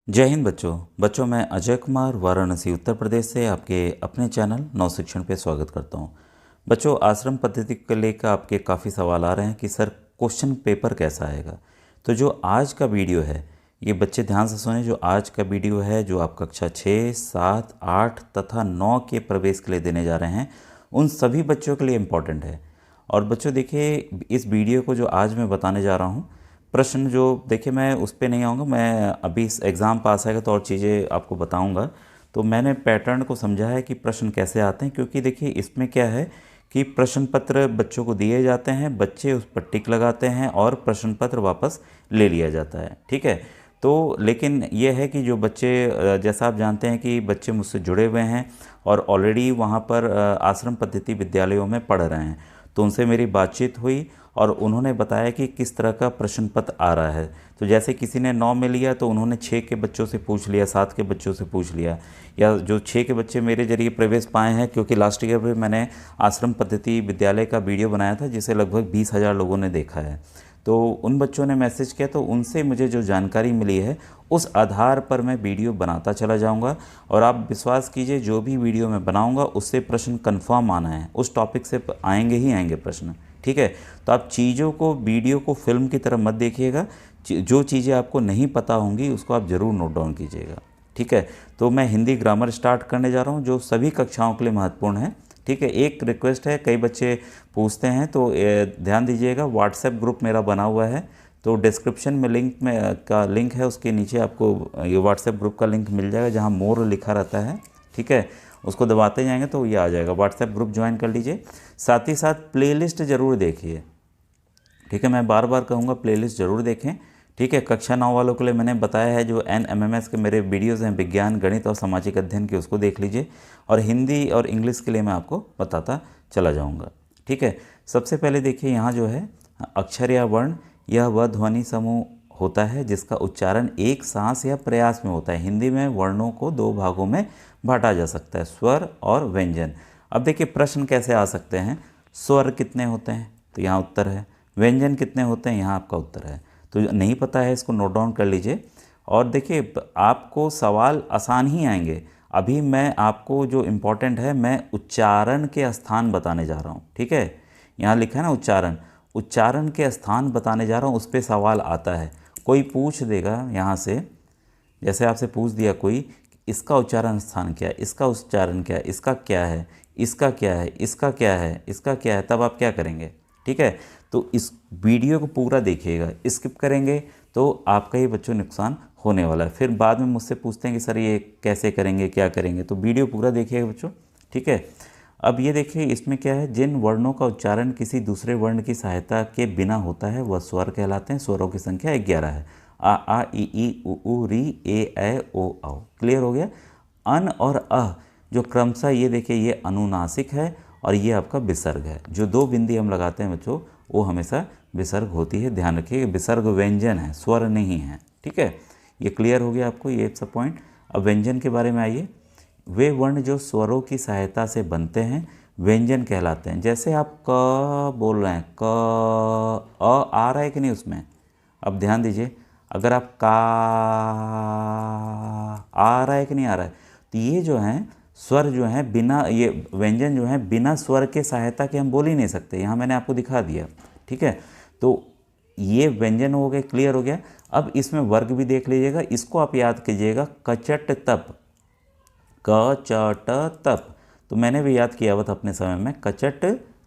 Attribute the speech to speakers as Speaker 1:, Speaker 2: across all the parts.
Speaker 1: जय हिंद बच्चों मैं अजय कुमार वाराणसी उत्तर प्रदेश से आपके अपने चैनल नव शिक्षण पे स्वागत करता हूँ। बच्चों, आश्रम पद्धति को लेकर आपके काफ़ी सवाल आ रहे हैं कि सर क्वेश्चन पेपर कैसा आएगा। तो जो आज का वीडियो है, ये बच्चे ध्यान से सुने। जो आज का वीडियो है जो आप कक्षा 6, 7, 8 तथा 9 के प्रवेश के लिए देने जा रहे हैं, उन सभी बच्चों के लिए इम्पोर्टेंट है। और बच्चों देखिए, इस वीडियो को जो आज मैं बताने जा रहा हूँ, प्रश्न जो देखिए मैं उस पे नहीं आऊँगा। मैं अभी इस एग्ज़ाम पास आएगा तो और चीज़ें आपको बताऊँगा। तो मैंने पैटर्न को समझा है कि प्रश्न कैसे आते हैं, क्योंकि देखिए इसमें क्या है कि प्रश्न पत्र बच्चों को दिए जाते हैं, बच्चे उस पर टिक लगाते हैं और प्रश्न पत्र वापस ले लिया जाता है। ठीक है। तो लेकिन ये है कि जो बच्चे जैसा आप जानते हैं कि बच्चे मुझसे जुड़े हुए हैं और ऑलरेडी वहाँ पर आश्रम पद्धति विद्यालयों में पढ़ रहे हैं, तो उनसे मेरी बातचीत हुई और उन्होंने बताया कि किस तरह का प्रश्न पत्र आ रहा है। तो जैसे किसी ने 9 में लिया तो उन्होंने 6 के बच्चों से पूछ लिया, 7 के बच्चों से पूछ लिया, या जो 6 के बच्चे मेरे जरिए प्रवेश पाए हैं, क्योंकि लास्ट ईयर में मैंने आश्रम पद्धति विद्यालय का वीडियो बनाया था जिसे लगभग 20,000 लोगों ने देखा है। तो उन बच्चों ने मैसेज किया, तो उनसे मुझे जो जानकारी मिली है उस आधार पर मैं वीडियो बनाता चला जाऊंगा। और आप विश्वास कीजिए, जो भी वीडियो मैं बनाऊंगा उससे प्रश्न कंफर्म आना है, उस टॉपिक से आएंगे ही आएंगे प्रश्न। ठीक है। तो आप चीज़ों को, वीडियो को फिल्म की तरह मत देखिएगा। जो चीज़ें आपको नहीं पता होंगी उसको आप ज़रूर नोट डाउन कीजिएगा। ठीक है। तो मैं हिंदी ग्रामर स्टार्ट करने जा रहा हूँ, जो सभी कक्षाओं के लिए महत्वपूर्ण है। ठीक है। एक रिक्वेस्ट है, कई बच्चे पूछते हैं तो ध्यान दीजिएगा, व्हाट्सएप ग्रुप मेरा बना हुआ है, तो डिस्क्रिप्शन में लिंक है, उसके नीचे आपको ये व्हाट्सएप ग्रुप का लिंक मिल जाएगा, जहाँ मोर लिखा रहता है। ठीक है। उसको दबाते जाएंगे तो ये आ जाएगा, व्हाट्सएप ग्रुप ज्वाइन कर लीजिए। साथ ही साथ प्लेलिस्ट ज़रूर देखिए। ठीक है। मैं बार बार कहूँगा, प्लेलिस्ट ज़रूर देखें। ठीक है। कक्षा 9 वालों के लिए मैंने बताया है, जो NMMS के मेरे वीडियोज़ हैं विज्ञान, गणित और सामाजिक अध्ययन के, उसको देख लीजिए। और हिंदी और इंग्लिश के लिए मैं आपको बताता चला जाऊँगा। ठीक है। सबसे पहले देखिए, यहाँ जो है अक्षर या वर्ण, यह वह ध्वनि समूह होता है जिसका उच्चारण एक सांस या प्रयास में होता है। हिंदी में वर्णों को 2 भागों में बांटा जा सकता है, स्वर और व्यंजन। अब देखिए प्रश्न कैसे आ सकते हैं। स्वर कितने होते हैं, तो यहाँ उत्तर है। व्यंजन कितने होते हैं, यहाँ आपका उत्तर है। तो जो नहीं पता है इसको नोट डाउन कर लीजिए। और देखिए आपको सवाल आसान ही आएंगे। अभी मैं आपको जो इम्पोर्टेंट है, मैं उच्चारण के स्थान बताने जा रहा हूँ। ठीक है। यहाँ लिखा है ना उच्चारण, उच्चारण के स्थान बताने जा रहा हूँ, उस पर सवाल आता है। कोई पूछ देगा यहाँ से, जैसे आपसे पूछ दिया कोई, इसका उच्चारण स्थान क्या है, इसका उच्चारण क्या है, इसका क्या है, इसका क्या है, इसका क्या है, इसका क्या है, तब आप क्या करेंगे। ठीक है। तो इस वीडियो को पूरा देखिएगा, स्किप करेंगे तो आपका ही बच्चों नुकसान होने वाला है। फिर बाद में मुझसे पूछते हैं कि सर ये कैसे करेंगे, क्या करेंगे। तो वीडियो पूरा देखिएगा बच्चों। ठीक है। अब ये देखिए इसमें क्या है, जिन वर्णों का उच्चारण किसी दूसरे वर्ण की सहायता के बिना होता है वह स्वर कहलाते हैं। स्वरों की संख्या 11 है। आ ई उ री ए ऐ ओ औ। क्लियर हो गया। अन और अ जो क्रमशः, ये देखिए ये अनुनासिक है और ये आपका विसर्ग है। जो 2 बिंदी हम लगाते हैं बच्चों, वो हमेशा विसर्ग होती है। ध्यान रखिए, विसर्ग व्यंजन है, स्वर नहीं है। ठीक है। ये क्लियर हो गया आपको, ये सब पॉइंट। अब व्यंजन के बारे में आइए। वे वर्ण जो स्वरों की सहायता से बनते हैं व्यंजन कहलाते हैं। जैसे आप क बोल रहे हैं, क, आ रहा है कि नहीं उसमें। अब ध्यान दीजिए, अगर आप का आ रहा है कि नहीं आ रहा है, तो ये जो हैं स्वर जो हैं बिना, ये व्यंजन जो हैं बिना स्वर के सहायता के हम बोल ही नहीं सकते। यहाँ मैंने आपको दिखा दिया। ठीक है। तो ये व्यंजन हो गए, क्लियर हो गया। अब इसमें वर्ग भी देख लीजिएगा, इसको आप याद कीजिएगा, कचट तप, क च ट तप। तो मैंने भी याद किया हुआ था अपने समय में, कचट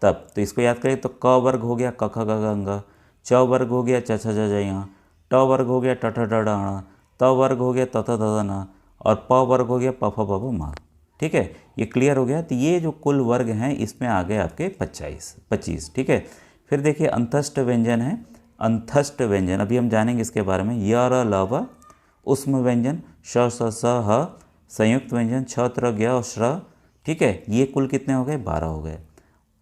Speaker 1: तप। तो इसको याद करें तो क वर्ग हो गया क ख ग घ ङ, च वर्ग हो गया च छ ज झ ञ, ट वर्ग हो गया ट ठ ड ढ ण, त वर्ग हो गया त थ द ध न, और प वर्ग हो गया प फ ब भ म। ठीक है। ये क्लियर हो गया। तो ये जो कुल वर्ग हैं इसमें आ गए आपके 25। ठीक है। फिर देखिए अंतस्थ व्यंजन है। अंतस्थ व्यंजन अभी हम जानेंगे इसके बारे में। य र ल व उष्म व्यंजन, श स स ह संयुक्त व्यंजन, छ त्र ज्ञ और श्र। ठीक है। ये कुल कितने हो गए, 12 हो गए।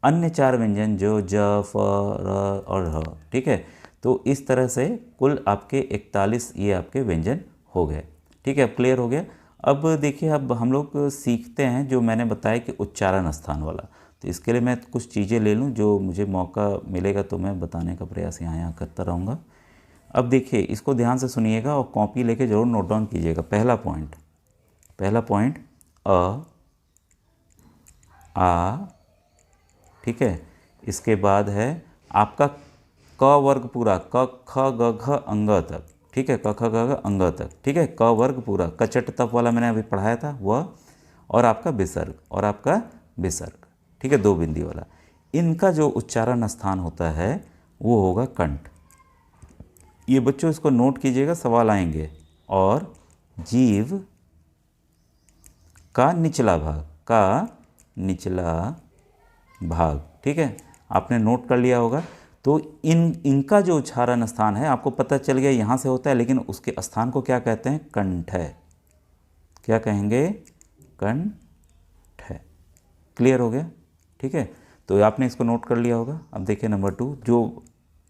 Speaker 1: अन्य 4 व्यंजन जो ज, फ, र और ह। ठीक है। तो इस तरह से कुल आपके 41 ये आपके व्यंजन हो गए। ठीक है। अब क्लियर हो गया। अब देखिए, अब हम लोग सीखते हैं जो मैंने बताया कि उच्चारण स्थान वाला। तो इसके लिए मैं कुछ चीज़ें ले लूँ, जो मुझे मौका मिलेगा तो मैं बताने का प्रयास यहाँ करता रहूँगा। अब देखिए, इसको ध्यान से सुनिएगा और कॉपी लेके जरूर नोट डाउन कीजिएगा। पहला पॉइंट अ, आ, ठीक है। इसके बाद है आपका क वर्ग पूरा, क ख ग घ अंग तक, ठीक है, क ख ग घ अंग तक, ठीक है। क वर्ग पूरा, कचट तप वाला मैंने अभी पढ़ाया था वह, और आपका विसर्ग, ठीक है, 2 बिंदी वाला। इनका जो उच्चारण स्थान होता है वो होगा कंठ। ये बच्चों इसको नोट कीजिएगा, सवाल आएंगे। और जीव का निचला भाग, ठीक है, आपने नोट कर लिया होगा। तो इनका जो उच्चारण स्थान है आपको पता चल गया यहाँ से होता है, लेकिन उसके स्थान को क्या कहते हैं? कंठ है। क्या कहेंगे? कंठ है। क्लियर हो गया? ठीक है, तो आपने इसको नोट कर लिया होगा। अब देखिए नंबर 2, जो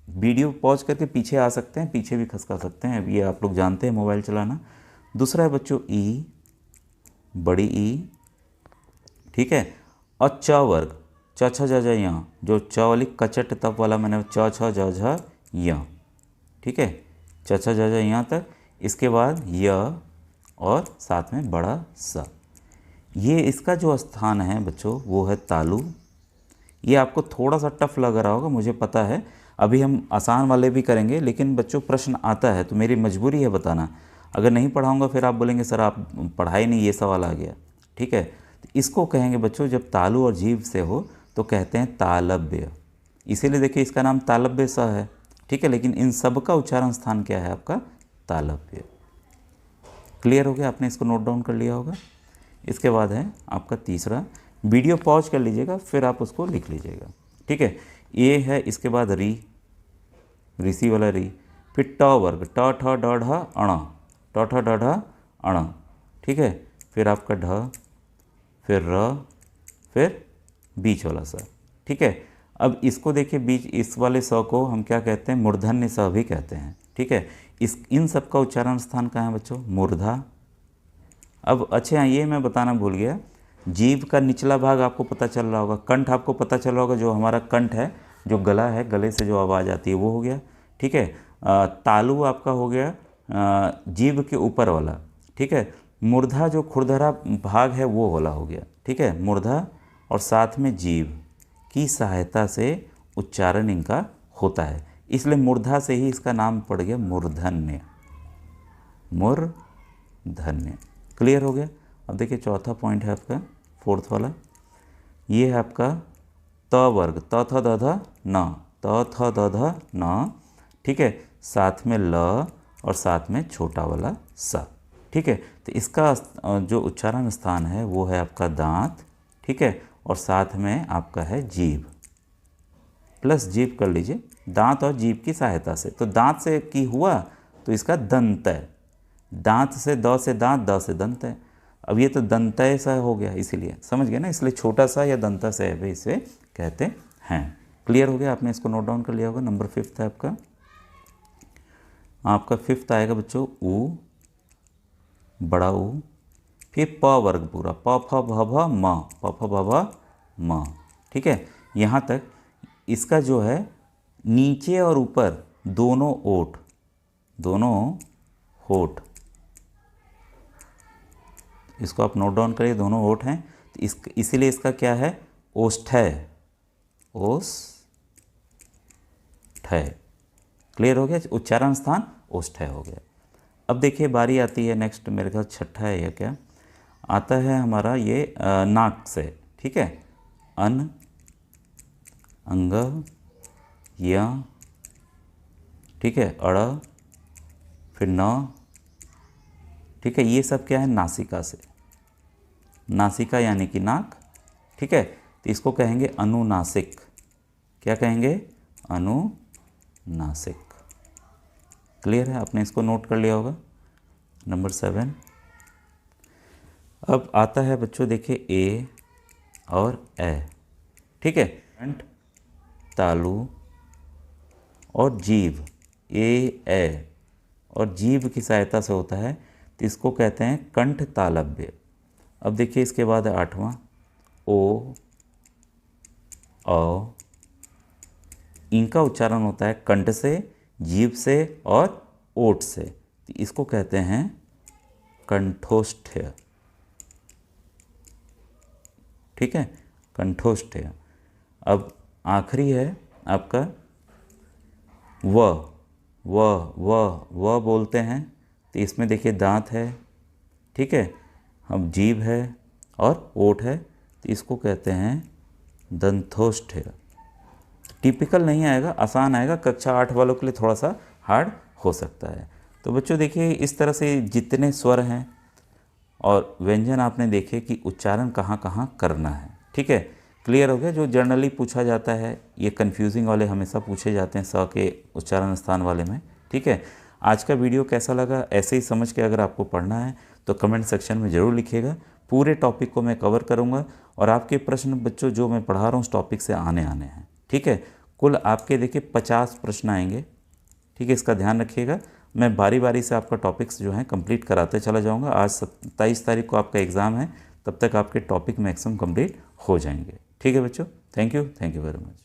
Speaker 1: वीडियो पॉज करके पीछे आ सकते हैं, पीछे भी खसका सकते हैं, ये आप लोग जानते हैं मोबाइल चलाना। दूसरा है बच्चों ई, बड़ी ई, ठीक है। और च वर्ग, च छ ज झ य, जो च वाली कचट तप वाला मैंने च छ ज झ य, ठीक है, च छ ज झ य तक। इसके बाद य और साथ में बड़ा स। ये इसका जो स्थान है बच्चों वो है तालु। ये आपको थोड़ा सा टफ लग रहा होगा, मुझे पता है। अभी हम आसान वाले भी करेंगे, लेकिन बच्चों प्रश्न आता है तो मेरी मजबूरी है बताना। अगर नहीं पढ़ाऊंगा फिर आप बोलेंगे सर आप पढ़ाई नहीं, ये सवाल आ गया, ठीक है। तो इसको कहेंगे बच्चों, जब तालु और जीभ से हो तो कहते हैं तालव्य। इसीलिए देखिए इसका नाम तालव्य स है, ठीक है, लेकिन इन सब का उच्चारण स्थान क्या है आपका? तालव्य। क्लियर हो गया? आपने इसको नोट डाउन कर लिया होगा। इसके बाद है आपका तीसरा, वीडियो पॉज कर लीजिएगा फिर आप उसको लिख लीजिएगा, ठीक है। ये है, इसके बाद री, ऋषि वाला री। फिर ट वर्ग, ट ठ ड ढ अण, ट ठ ड ढ अण, ठीक है। फिर आपका ढ, फिर र, फिर बीच वाला स, ठीक है। अब इसको देखिए, बीच इस वाले स को हम क्या कहते हैं? मूर्धन्य स भी कहते हैं, ठीक है। इन सब का उच्चारण स्थान कहाँ है बच्चों? मूर्धा। अब अच्छा, ये मैं बताना भूल गया, जीभ का निचला भाग आपको पता चल रहा होगा, कंठ आपको पता चल रहा होगा, जो हमारा कंठ है, जो गला है, गले से जो आवाज़ आती है वो हो गया, ठीक है। तालु आपका हो गया जीभ के ऊपर वाला, ठीक है। मूर्धा जो खुरदरा भाग है वो वाला हो गया, ठीक है, मूर्धा। और साथ में जीभ की सहायता से उच्चारण इनका होता है, इसलिए मूर्धा से ही इसका नाम पड़ गया मूर्धन्य, मूर्धन्य। क्लियर हो गया? अब देखिए चौथा पॉइंट है आपका, फोर्थ वाला, ये है आपका त वर्ग, त थ द ध न, त थ द ध न, ठीक है। साथ में ल और साथ में छोटा वाला स, ठीक है। तो इसका जो उच्चारण स्थान है वो है आपका दांत, ठीक है, और साथ में आपका है जीभ, प्लस जीभ कर लीजिए, दांत और जीभ की सहायता से। तो दांत से की हुआ तो इसका दंत है, दांत से द से दांत, द से दंत है। अब ये तो दंतय सा हो गया, इसीलिए समझ गए ना, इसलिए छोटा सा या दंता सा भी इसे कहते हैं। क्लियर हो गया? आपने इसको नोट डाउन कर लिया होगा। नंबर 5 है आपका 5 आएगा बच्चों ऊ, बड़ा ऊ। फिर प वर्ग पूरा, प फ भ भ म, प फ भ भ म, ठीक है। यहाँ तक इसका जो है नीचे और ऊपर दोनों होठ, इसको आप नोट डाउन करिए, दोनों होठ हैं, तो इसीलिए इसका क्या है? ओष्ठय, क्लियर हो गया? उच्चारण स्थान ओष्ठय हो गया। अब देखिए बारी आती है नेक्स्ट, मेरे ख्याल छठा है या क्या आता है हमारा, ये नाक से, ठीक है। अन, अंग, य, ठीक है, अड़, फिर न, ठीक है। ये सब क्या है? नासिका से, नासिका यानी कि नाक, ठीक है। तो इसको कहेंगे अनुनासिक। क्या कहेंगे? अनुनासिक। क्लियर है? आपने इसको नोट कर लिया होगा। नंबर 7 अब आता है बच्चों, देखिए ए और ए, ठीक है। कंठ, तालु और जीभ, ए और जीभ की सहायता से होता है, तो इसको कहते हैं कंठ तालव्य। अब देखिए इसके बाद 8वां ओ, अ, इनका उच्चारण होता है कंठ से जीभ से और ओठ से, तो इसको कहते हैं कंठोष्ठ्य। ठीक है, कंठोष्ठ्य। अब आखिरी है आपका व बोलते हैं, तो इसमें देखिए दांत है, ठीक है, अब जीभ है और ओठ है, तो इसको कहते हैं दंतोष्ठ्य। टिपिकल नहीं आएगा, आसान आएगा, कक्षा 8 वालों के लिए थोड़ा सा हार्ड हो सकता है। तो बच्चों देखिए इस तरह से जितने स्वर हैं और व्यंजन आपने देखे कि उच्चारण कहाँ कहाँ करना है। ठीक है, क्लियर हो गया। जो जनरली पूछा जाता है, ये कन्फ्यूजिंग वाले हमेशा पूछे जाते हैं स के उच्चारण स्थान वाले में। ठीक है, आज का वीडियो कैसा लगा, ऐसे ही समझ के अगर आपको पढ़ना है तो कमेंट सेक्शन में ज़रूर लिखिएगा। पूरे टॉपिक को मैं कवर करूँगा और आपके प्रश्न बच्चों जो मैं पढ़ा रहा हूँ उस टॉपिक से आने हैं। ठीक है, कुल आपके देखिए 50 प्रश्न आएंगे। ठीक है, इसका ध्यान रखिएगा। मैं बारी बारी से आपका टॉपिक्स जो हैं कंप्लीट कराते चला जाऊंगा। आज 27 तारीख को आपका एग्ज़ाम है, तब तक आपके टॉपिक मैक्सिमम कंप्लीट हो जाएंगे। ठीक है बच्चों, थैंक यू वेरी मच।